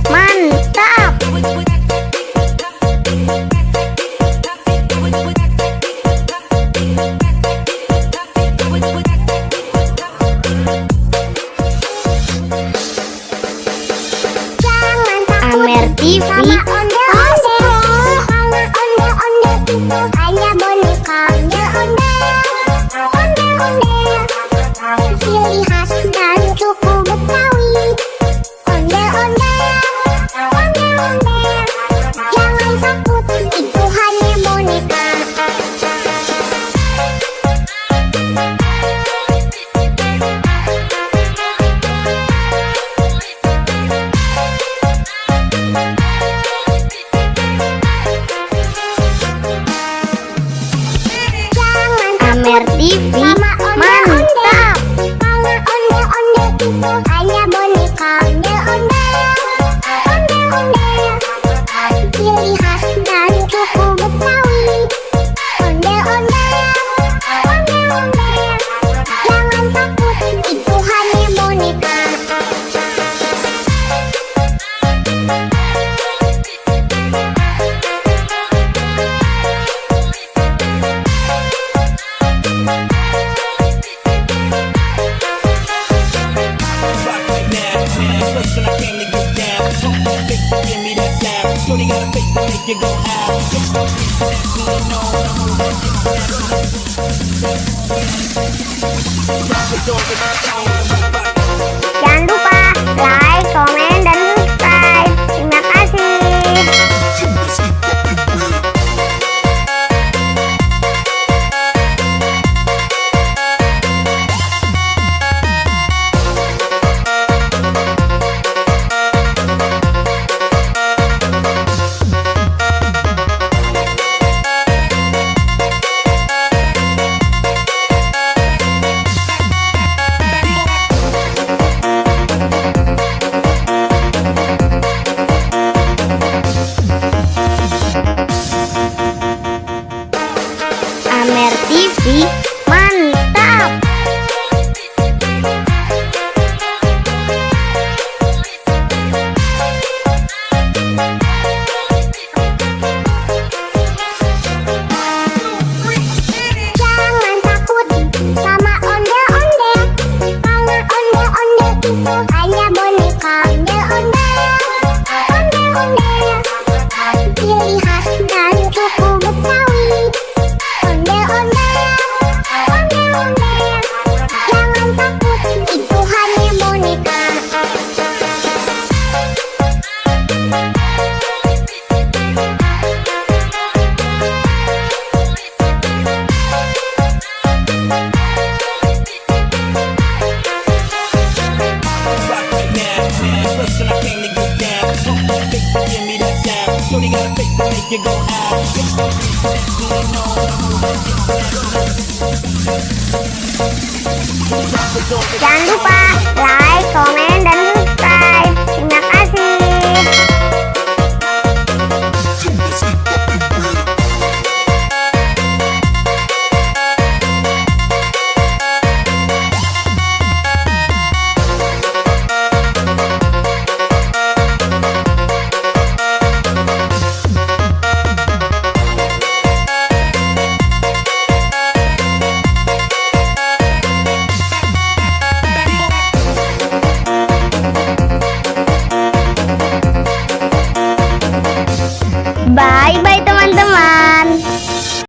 mantap. Amer TV hanya boneka ciri khas dan suku Betawi. Jangan takut, itu hanya boneka. Amer TV mantap. Onde-onde itu hanya boneka. Ciri khas dan suku Betawi. Onde-onde, jangan takut, itu hanya boneka. Jangan lupa like, komen, dan subscribe. Terima kasih. Amer TV mantap. Jangan takut sama onde-onde. Kalau onde-onde itu hanya boneka. Onde-onde, ciri khas dan suku Betawi. Onde-onde, jangan takut, itu hanya boneka. Jangan lupa like, komen, dan subscribe. Terima kasih. Bye bye